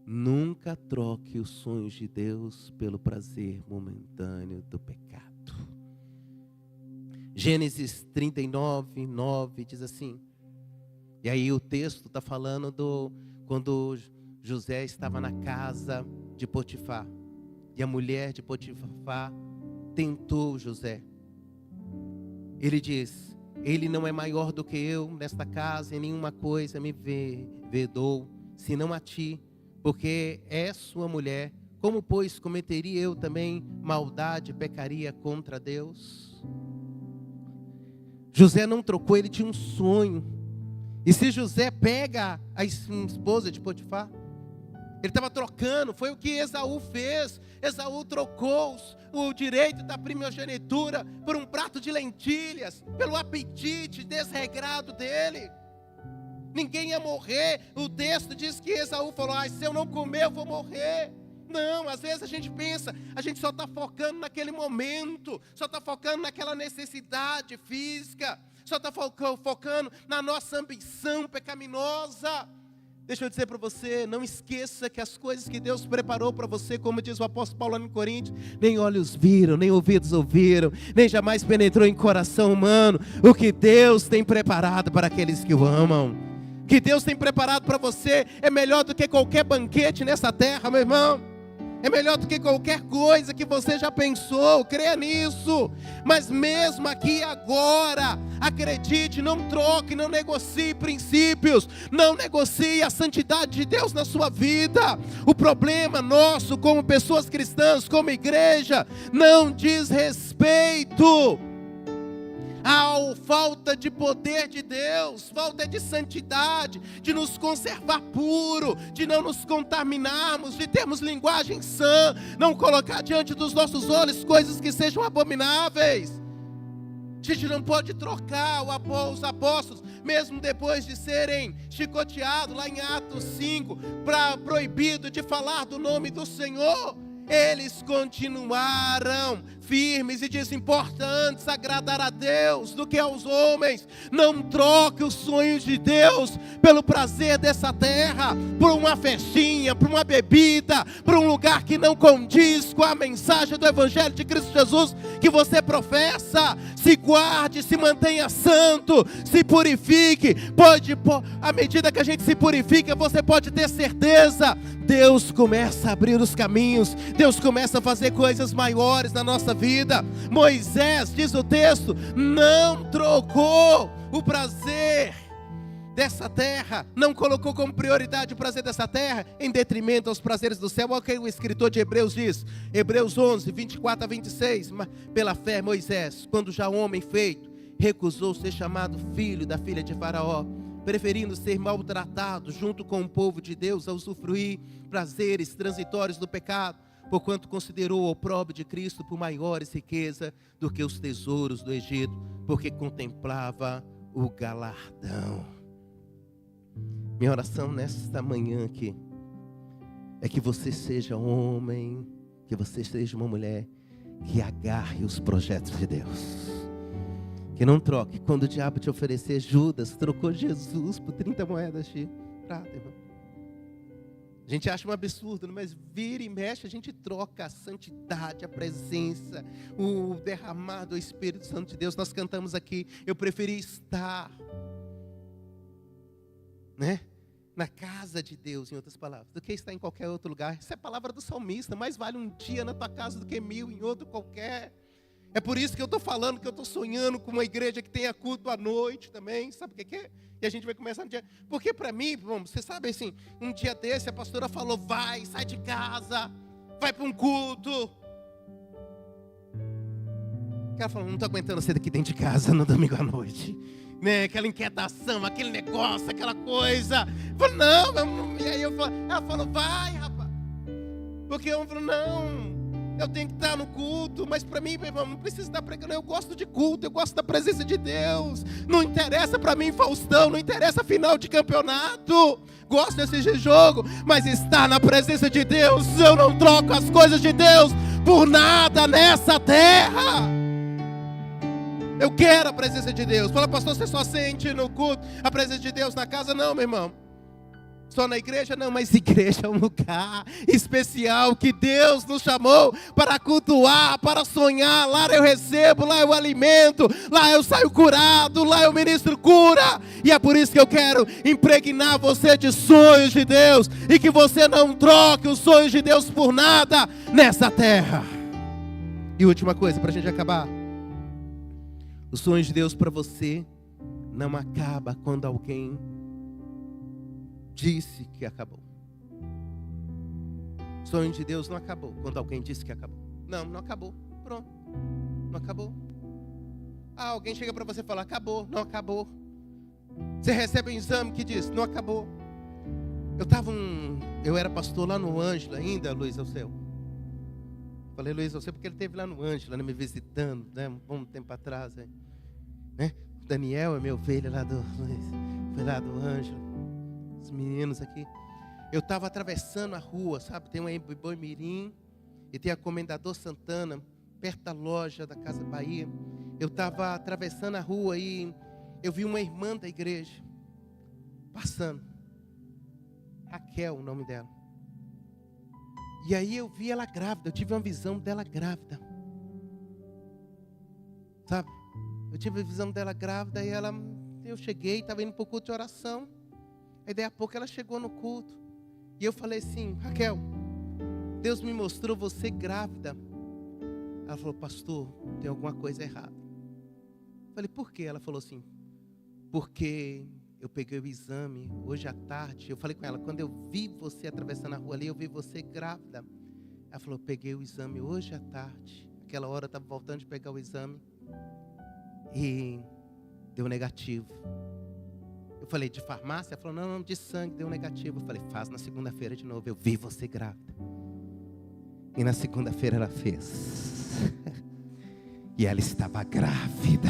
Nunca troque os sonhos de Deus pelo prazer momentâneo do pecado. Gênesis 39, 9 diz assim. E aí o texto está falando quando José estava na casa de Potifar. E a mulher de Potifar tentou José. Ele diz: ele não é maior do que eu nesta casa, em nenhuma coisa me vedou, senão a ti, porque é sua mulher. Como, pois, cometeria eu também maldade, pecaria contra Deus? José não trocou, ele tinha um sonho. E se José pega a esposa de Potifar, ele estava trocando, foi o que Esaú fez. Esaú trocou o direito da primogenitura por um prato de lentilhas, pelo apetite desregrado dele. Ninguém ia morrer. O texto diz que Esaú falou: se eu não comer eu vou morrer. Não, às vezes a gente pensa, a gente só está focando naquele momento, só está focando naquela necessidade física, só está focando na nossa ambição pecaminosa. Deixa eu dizer para você, não esqueça que as coisas que Deus preparou para você, como diz o apóstolo Paulo em Coríntios, nem olhos viram, nem ouvidos ouviram, nem jamais penetrou em coração humano o que Deus tem preparado para aqueles que o amam. O que Deus tem preparado para você é melhor do que qualquer banquete nessa terra, meu irmão. É melhor do que qualquer coisa que você já pensou, creia nisso. Mas mesmo aqui agora, acredite, não troque, não negocie princípios, não negocie a santidade de Deus na sua vida. O problema nosso como pessoas cristãs, como igreja, não diz respeito à falta de poder de Deus, falta de santidade, de nos conservar puro, de não nos contaminarmos, de termos linguagem sã, não colocar diante dos nossos olhos coisas que sejam abomináveis. A gente não pode trocar os apóstolos, mesmo depois de serem chicoteados, lá em Atos 5, proibido de falar do nome do Senhor. Eles continuaram firmes e dizem: importa antes agradar a Deus do que aos homens. Não troque os sonhos de Deus pelo prazer dessa terra, por uma festinha, por uma bebida, por um lugar que não condiz com a mensagem do Evangelho de Cristo Jesus que você professa. Se guarde, se mantenha santo, se purifique. À medida que a gente se purifica, você pode ter certeza, Deus começa a abrir os caminhos, Deus começa a fazer coisas maiores na nossa vida. Moisés, diz o texto, não trocou o prazer dessa terra, não colocou como prioridade o prazer dessa terra em detrimento aos prazeres do céu. Olha o que o escritor de Hebreus diz, Hebreus 11, 24 a 26. Pela fé Moisés, quando já homem feito, recusou ser chamado filho da filha de Faraó, preferindo ser maltratado junto com o povo de Deus a usufruir prazeres transitórios do pecado, porquanto considerou o opróbrio de Cristo por maiores riqueza do que os tesouros do Egito, porque contemplava o galardão. Minha oração nesta manhã aqui é que você seja um homem, que você seja uma mulher que agarre os projetos de Deus. Que não troque. Quando o diabo te oferecer, Judas trocou Jesus por 30 moedas de prata, irmão. A gente acha um absurdo, mas vira e mexe, a gente troca a santidade, a presença, o derramar do Espírito Santo de Deus. Nós cantamos aqui, eu preferi estar, na casa de Deus, em outras palavras, do que estar em qualquer outro lugar. Essa é a palavra do salmista: mais vale um dia na tua casa do que 1000 em outro qualquer. É por isso que eu estou falando que eu estou sonhando com uma igreja que tenha culto à noite também. Sabe o que é? E a gente vai começar no dia. Porque para mim, você sabe assim, um dia desse a pastora falou: sai de casa, vai para um culto. Ela falou: não estou aguentando ser daqui dentro de casa no domingo à noite. Aquela inquietação, aquele negócio, aquela coisa. Eu falei: não. E aí ela falou: vai, rapaz. Porque eu falei: não. Eu tenho que estar no culto, mas para mim, meu irmão, não precisa estar pregando. Eu gosto de culto, eu gosto da presença de Deus. Não interessa para mim Faustão, não interessa final de campeonato. Gosto desse jogo, mas estar na presença de Deus, eu não troco as coisas de Deus por nada nessa terra. Eu quero a presença de Deus. Fala: pastor, você só sente no culto a presença de Deus na casa? Não, meu irmão. Só na igreja? Não, mas igreja é um lugar especial que Deus nos chamou para cultuar, para sonhar. Lá eu recebo, lá eu alimento, lá eu saio curado, lá eu ministro cura. E é por isso que eu quero impregnar você de sonhos de Deus, e que você não troque os sonhos de Deus por nada nessa terra. E última coisa, para a gente acabar: os sonhos de Deus para você não acaba quando alguém disse que acabou. O sonho de Deus não acabou quando alguém disse que acabou. Não acabou. Pronto. Não acabou. Alguém chega para você e fala: acabou. Não acabou. Você recebe um exame que diz: não acabou. Eu era pastor lá no Ângela ainda, Luiz Alceu. Falei Luiz Alceu porque ele esteve lá no Ângela, né, me visitando, né, um bom tempo atrás. Né? Daniel é meu ovelha lá do Luiz. Foi lá do Ângela. Os meninos aqui. Eu estava atravessando a rua, sabe? Tem um Boi Mirim e tem a Comendador Santana, perto da loja da Casa Bahia. Eu estava atravessando a rua e eu vi uma irmã da igreja passando. Raquel, o nome dela. E aí eu vi ela grávida, eu tive uma visão dela grávida. Sabe? Eu tive a visão dela grávida e eu cheguei, estava indo para o culto de oração. Aí daí a pouco ela chegou no culto. E eu falei assim: Raquel, Deus me mostrou você grávida. Ela falou: pastor, tem alguma coisa errada. Eu falei: por quê? Ela falou assim: porque eu peguei o exame hoje à tarde. Eu falei com ela: quando eu vi você atravessando a rua ali, eu vi você grávida. Ela falou: eu peguei o exame hoje à tarde. Aquela hora eu estava voltando de pegar o exame e deu negativo. Eu falei: de farmácia? Ela falou: não, de sangue, deu negativo. Eu falei: faz na segunda-feira de novo. Eu vi você grávida. E na segunda-feira ela fez. E ela estava grávida.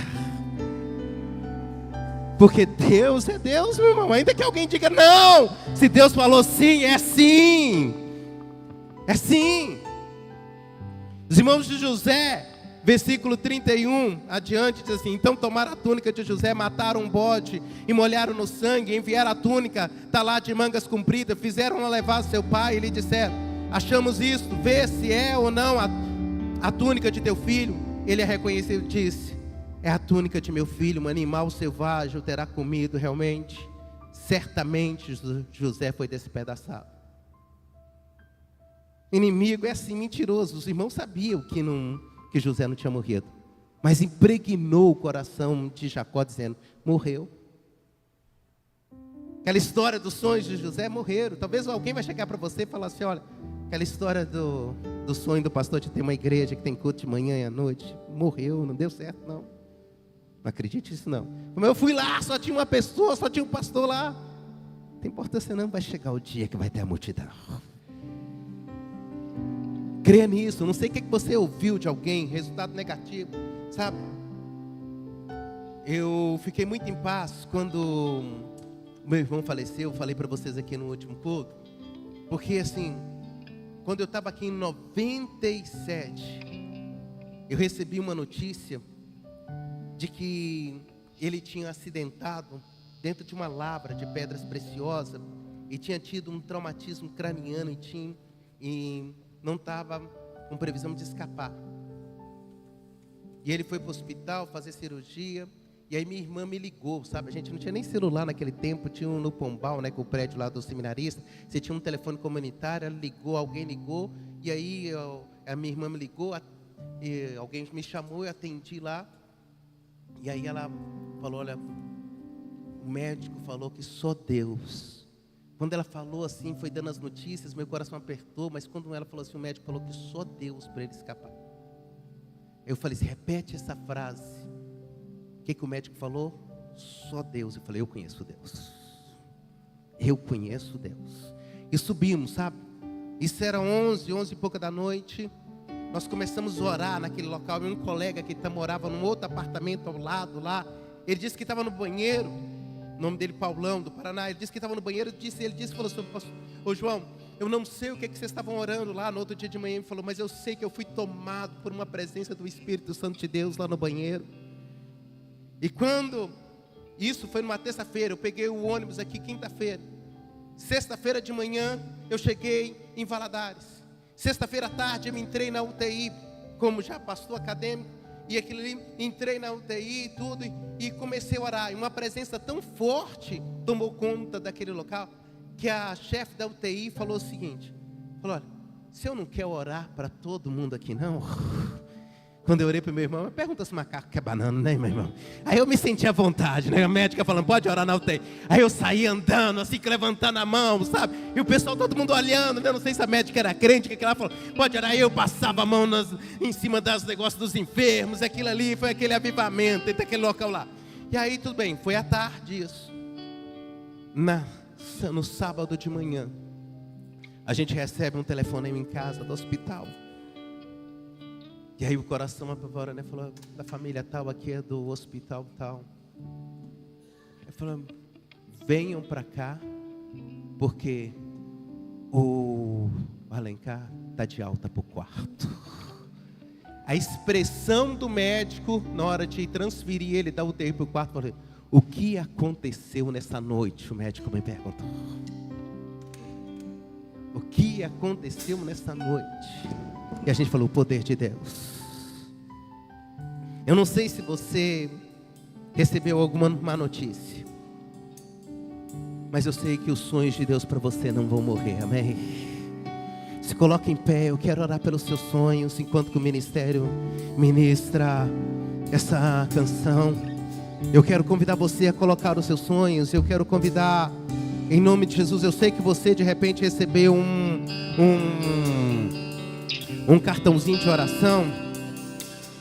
Porque Deus é Deus, meu irmão. Ainda que alguém diga não, se Deus falou sim, é sim. É sim. Os irmãos de José, versículo 31 adiante, diz assim: então tomaram a túnica de José, mataram um bode e molharam no sangue, enviaram a túnica, está lá de mangas compridas, fizeram-na levar a seu pai e lhe disseram: achamos isto, vê se é ou não a túnica de teu filho. Ele a reconheceu e disse: é a túnica de meu filho, um animal selvagem o terá comido realmente. Certamente José foi despedaçado. Inimigo é assim, mentiroso. Os irmãos sabiam que José não tinha morrido, mas impregnou o coração de Jacó dizendo: morreu. Aquela história dos sonhos de José morreram. Talvez alguém vai chegar para você e falar assim: olha, aquela história do sonho do pastor de ter uma igreja que tem culto de manhã e à noite, morreu, não deu certo não. Não acredite nisso não. Como eu fui lá, só tinha uma pessoa, só tinha um pastor lá. Não tem importância não, vai chegar o dia que vai ter a multidão. Creia nisso. Não sei o que você ouviu de alguém, resultado negativo, sabe? Eu fiquei muito em paz quando meu irmão faleceu. Eu falei para vocês aqui no último culto. Porque assim, quando eu estava aqui em 97, eu recebi uma notícia de que ele tinha acidentado dentro de uma lavra de pedras preciosas e tinha tido um traumatismo craniano e não estava com previsão de escapar. E ele foi para o hospital fazer cirurgia. E aí minha irmã me ligou, sabe? A gente não tinha nem celular naquele tempo. Tinha no Pombal, né? Com o prédio lá do seminarista. Você tinha um telefone comunitário, ela ligou, alguém ligou. E aí a minha irmã me ligou, e alguém me chamou, eu atendi lá. E aí ela falou: olha, o médico falou que só Deus. Quando ela falou assim, foi dando as notícias, meu coração apertou. Mas quando ela falou assim, o médico falou que só Deus para ele escapar. Eu falei assim: repete essa frase. O que o médico falou? Só Deus. Eu falei: eu conheço Deus. Eu conheço Deus. E subimos, sabe? Isso era 11 e pouca da noite. Nós começamos a orar naquele local. E um colega que morava num outro apartamento ao lado lá, ele disse que estava no banheiro. O nome dele Paulão, do Paraná. Ele disse que estava no banheiro. Ele disse, falou assim: ô João, eu não sei o que vocês estavam orando lá no outro dia de manhã. Ele falou: mas eu sei que eu fui tomado por uma presença do Espírito Santo de Deus lá no banheiro. E quando isso foi numa terça-feira, eu peguei o ônibus aqui quinta-feira. Sexta-feira de manhã, eu cheguei em Valadares. Sexta-feira à tarde, eu entrei na UTI, como já pastor acadêmico. E aquilo ali, entrei na UTI e tudo, e comecei a orar. E uma presença tão forte tomou conta daquele local, que a chefe da UTI falou o seguinte: falou, olha, se eu não quero orar para todo mundo aqui não. Quando eu orei para o meu irmão, pergunta se o macaco quer banana, né, meu irmão? Aí eu me senti à vontade, né? A médica falando, pode orar na UTI. Aí eu saí andando, assim, levantando a mão, sabe? E o pessoal, todo mundo olhando, né? Não sei se a médica era crente, que ela falou, pode orar. Aí eu passava a mão em cima dos negócios dos enfermos, aquilo ali, foi aquele avivamento, dentro daquele local lá. E aí tudo bem, foi à tarde isso. No sábado de manhã, a gente recebe um telefonema em casa do hospital. E aí o coração apavora, né? Falou, da família tal, aqui é do hospital tal. Ele falou, venham para cá, porque o Alencar está de alta para o quarto. A expressão do médico, na hora de transferir ele da UTI para o quarto, falou, o que aconteceu nessa noite? O médico me perguntou. O que aconteceu nessa noite? E a gente falou, o poder de Deus. Eu não sei se você recebeu alguma má notícia, mas eu sei que os sonhos de Deus para você não vão morrer, amém? Se coloque em pé, eu quero orar pelos seus sonhos, enquanto que o ministério ministra essa canção. Eu quero convidar você a colocar os seus sonhos, eu quero convidar, em nome de Jesus, eu sei que você de repente recebeu um cartãozinho de oração.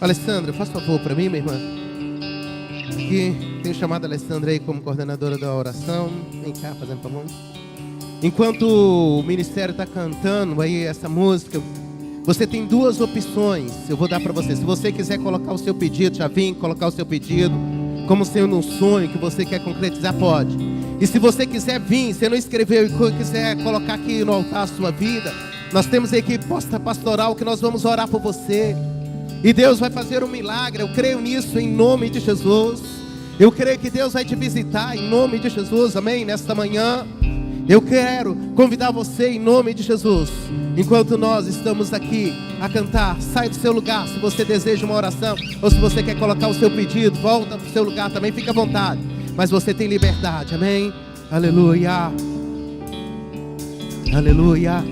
Alessandra, faz favor para mim, minha irmã. Aqui, tenho chamado a Alessandra aí como coordenadora da oração. Vem cá, fazendo favor. Enquanto o ministério está cantando aí essa música, você tem duas opções. Eu vou dar para você. Se você quiser colocar o seu pedido, já vim colocar o seu pedido, como sendo um sonho que você quer concretizar, pode. E se você quiser vir, você não escreveu e quiser colocar aqui no altar a sua vida, nós temos a equipe pastoral que nós vamos orar por você. E Deus vai fazer um milagre, eu creio nisso em nome de Jesus. Eu creio que Deus vai te visitar em nome de Jesus, amém? Nesta manhã, eu quero convidar você em nome de Jesus. Enquanto nós estamos aqui a cantar, sai do seu lugar se você deseja uma oração, ou se você quer colocar o seu pedido, volta para o seu lugar também, fica à vontade. Mas você tem liberdade, amém? Aleluia. Aleluia.